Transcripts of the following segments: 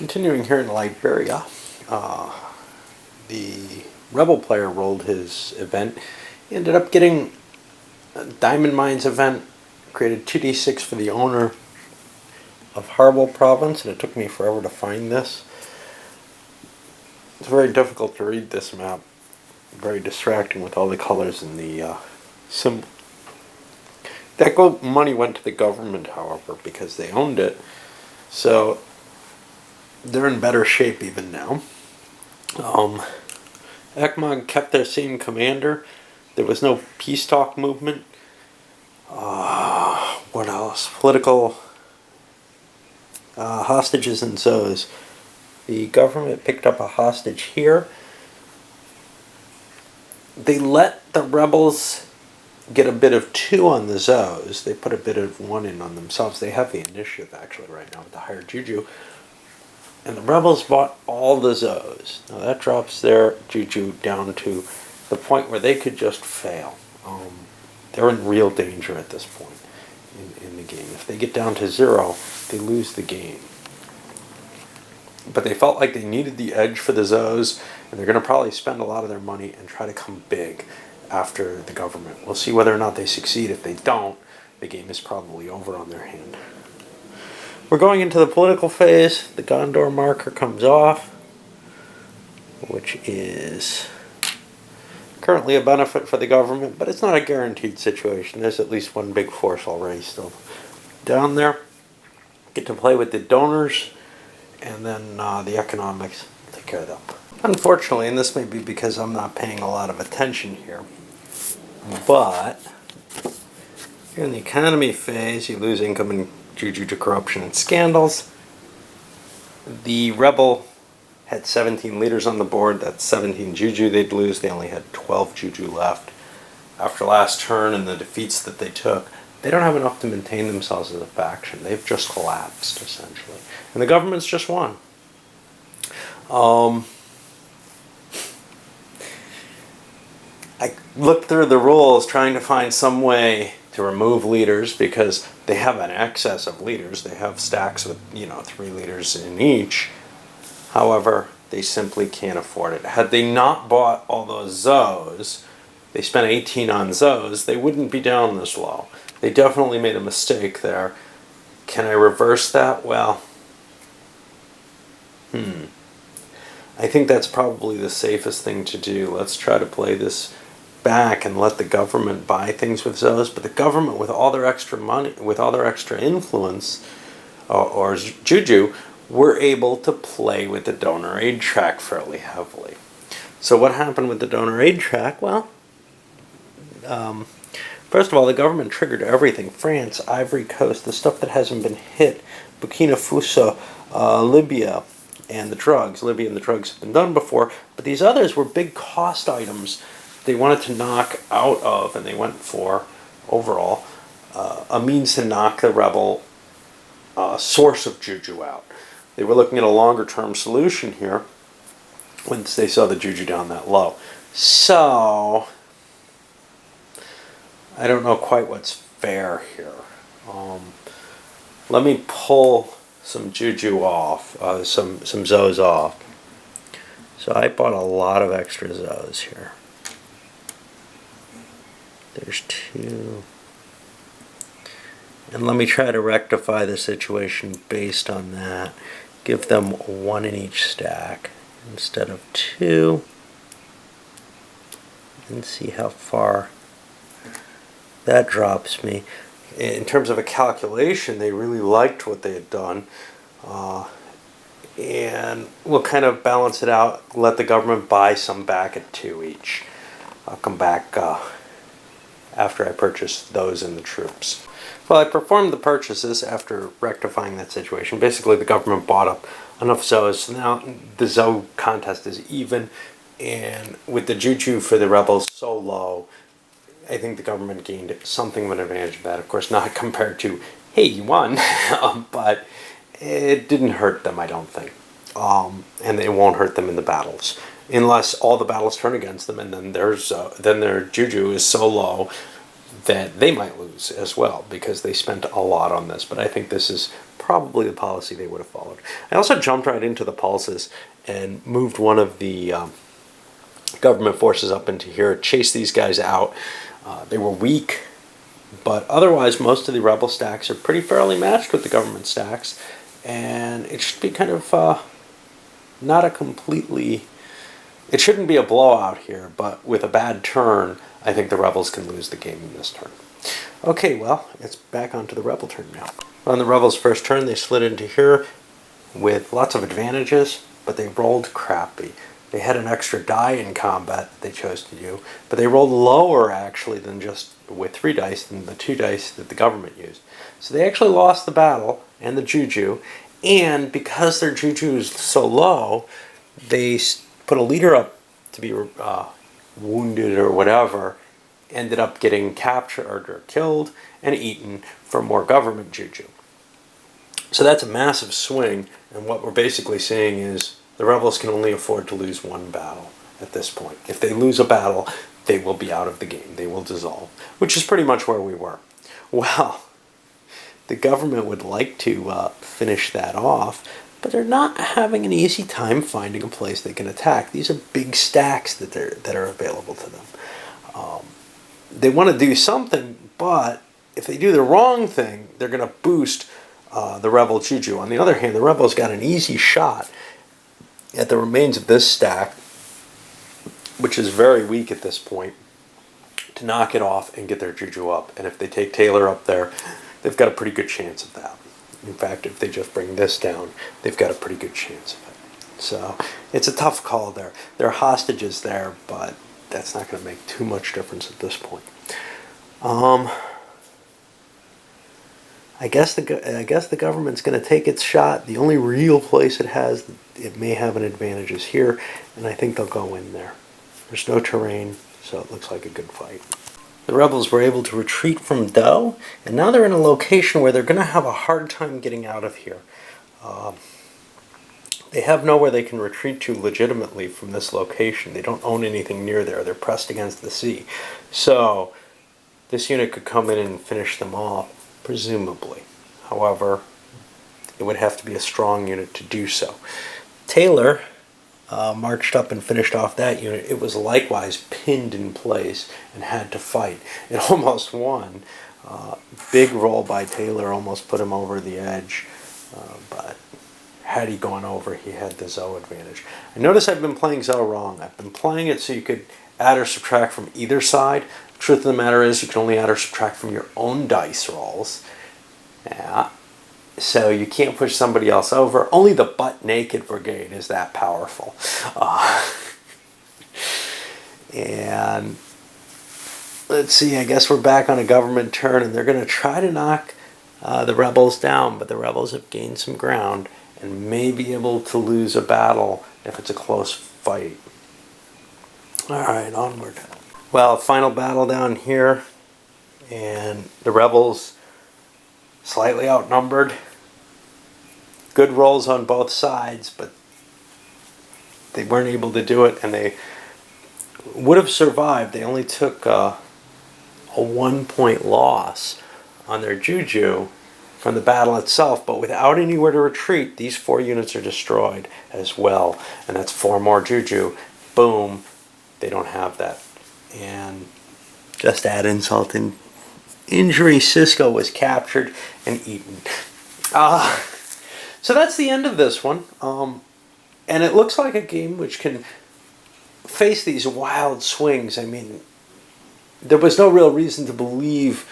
Continuing here in Liberia, the Rebel player rolled his event. He ended up getting a Diamond Mines event, created 2d6 for the owner of Harble province, and it took me forever to find this. It's very difficult to read this map, very distracting with all the colors and the symbol. That money went to the government, however, because they owned it, so they're in better shape even now. Ekmog kept their same commander. There was no peace talk movement. What else? Political hostages and zoes. The government picked up a hostage here. They let the rebels get a bit of 2 on the zoes. They put a bit of 1 in on themselves. They have the initiative actually right now with the higher juju. And the rebels bought all the zoes. Now that drops their juju down to the point where they could just fail. They're in real danger at this point in the game. If they get down to 0, they lose the game. But they felt like they needed the edge for the zoes, and they're going to probably spend a lot of their money and try to come big after the government. We'll see whether or not they succeed. If they don't, the game is probably over on their hand. We're going into the political phase. The Gondor marker comes off, which is currently a benefit for the government, but it's not a guaranteed situation. There's at least one big force already still down there. Get to play with the donors, and then the economics take care of them. Unfortunately, and this may be because I'm not paying a lot of attention here, but here in the economy phase, you lose income and juju to corruption and scandals. The rebel had 17 leaders on the board. That's 17 juju they'd lose. They only had 12 juju left. After last turn and the defeats that they took, they don't have enough to maintain themselves as a faction. They've just collapsed, essentially. And the government's just won. I looked through the rules trying to find some way to remove leaders because they have an excess of leaders. They have stacks with, 3 leaders in each. However, they simply can't afford it. Had they not bought all those zoes, they spent 18 on zoes, they wouldn't be down this low. They definitely made a mistake there. Can I reverse that? Well, I think that's probably the safest thing to do. Let's try to play this back and let the government buy things with zoes, but the government, with all their extra money, with all their extra influence, or juju, were able to play with the donor aid track fairly heavily. So what happened with the donor aid track? Well, first of all, the government triggered everything. France, Ivory Coast, the stuff that hasn't been hit, Burkina Faso, Libya, and the drugs. Libya and the drugs have been done before, but these others were big cost items they wanted to knock out of, and they went for, overall, a means to knock the rebel source of juju out. They were looking at a longer-term solution here once they saw the juju down that low. So I don't know quite what's fair here. Let me pull some juju off, some zoes off. So I bought a lot of extra zoes here. There's 2. And let me try to rectify the situation based on that. Give them 1 in each stack instead of 2. And see how far that drops me. In terms of a calculation, they really liked what they had done. And we'll kind of balance it out, let the government buy some back at 2 each. I'll come back after I purchase those and the troops. Well, I performed the purchases after rectifying that situation. Basically, the government bought up enough zoes. So now the zoe contest is even, and with the juju for the rebels so low, I think the government gained something of an advantage of that. Of course, not compared to, hey, you won, but it didn't hurt them, I don't think. And it won't hurt them in the battles, unless all the battles turn against them, and then their juju is so low that they might lose as well, because they spent a lot on this. But I think this is probably the policy they would have followed. I also jumped right into the pulses and moved one of the government forces up into here, chased these guys out. They were weak, but otherwise most of the rebel stacks are pretty fairly matched with the government stacks, and it should be kind of not a completely... It shouldn't be a blowout here, but with a bad turn, I think the rebels can lose the game in this turn. Okay, well, it's back onto the rebel turn now. On the rebels' first turn, they slid into here with lots of advantages, but they rolled crappy. They had an extra die in combat that they chose to do, but they rolled lower, actually, than just with 3 dice than the 2 dice that the government used. So they actually lost the battle and the juju, and because their juju is so low, they put a leader up to be wounded or whatever, ended up getting captured or killed and eaten for more government juju. So that's a massive swing, and what we're basically saying is the rebels can only afford to lose 1 battle at this point. If they lose a battle, they will be out of the game. They will dissolve, which is pretty much where we were. Well, the government would like to finish that off, but they're not having an easy time finding a place they can attack. These are big stacks that are available to them. They want to do something, but if they do the wrong thing, they're going to boost the rebel juju. On the other hand, the rebels got an easy shot at the remains of this stack, which is very weak at this point, to knock it off and get their juju up. And if they take Taylor up there, they've got a pretty good chance of that. In fact, if they just bring this down, they've got a pretty good chance of it. So it's a tough call there. There are hostages there, but that's not going to make too much difference at this point. I guess the government's going to take its shot. The only real place it may have an advantage is here, and I think they'll go in there. There's no terrain, so it looks like a good fight. The rebels were able to retreat from Doe, and now they're in a location where they're going to have a hard time getting out of here. They have nowhere they can retreat to legitimately from this location. They don't own anything near there. They're pressed against the sea. So this unit could come in and finish them off, presumably. However, it would have to be a strong unit to do so. Taylor marched up and finished off that unit. It was likewise pinned in place and had to fight. It almost won. Big roll by Taylor almost put him over the edge, but had he gone over, he had the Zoe advantage. I notice I've been playing Zoe wrong. I've been playing it so you could add or subtract from either side. The truth of the matter is you can only add or subtract from your own dice rolls. Yeah. So you can't push somebody else over. Only the butt naked brigade is that powerful. And let's see, I guess we're back on a government turn, and they're going to try to knock the rebels down, but the rebels have gained some ground and may be able to lose a battle if it's a close fight. Alright, onward. Well, final battle down here, and the rebels slightly outnumbered. Good rolls on both sides, but they weren't able to do it, and they would have survived. They only took a 1-point loss on their juju from the battle itself, but without anywhere to retreat, these 4 units are destroyed as well, and that's 4 more juju. Boom, they don't have that. And just add insult and injury, Cisco was captured and eaten. So that's the end of this one, and it looks like a game which can face these wild swings. I mean, there was no real reason to believe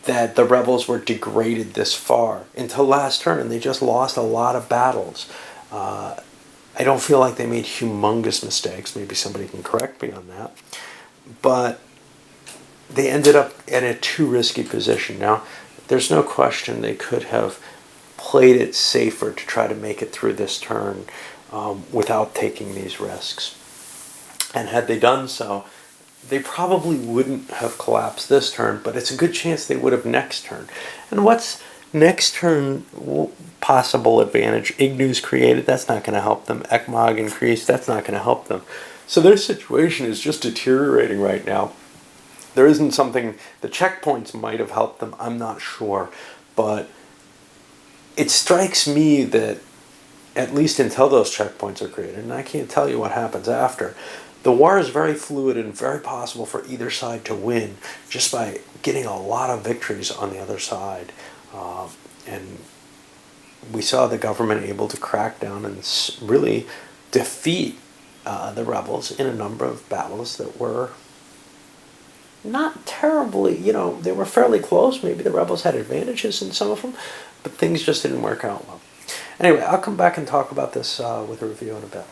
that the rebels were degraded this far until last turn, and they just lost a lot of battles. I don't feel like they made humongous mistakes. Maybe somebody can correct me on that. But they ended up in a too risky position. Now, there's no question they could have played it safer to try to make it through this turn without taking these risks. And had they done so, they probably wouldn't have collapsed this turn, but it's a good chance they would have next turn. And what's next turn possible advantage? Ignus created, that's not going to help them. Ekmog increased, that's not going to help them. So their situation is just deteriorating right now. there isn't something, the checkpoints might have helped them, I'm not sure, but it strikes me that at least until those checkpoints are created, and I can't tell you what happens after, the war is very fluid and very possible for either side to win just by getting a lot of victories on the other side. And we saw the government able to crack down and really defeat the rebels in a number of battles that were not terribly, they were fairly close. Maybe the rebels had advantages in some of them, but things just didn't work out well. Anyway, I'll come back and talk about this with a review in a bit.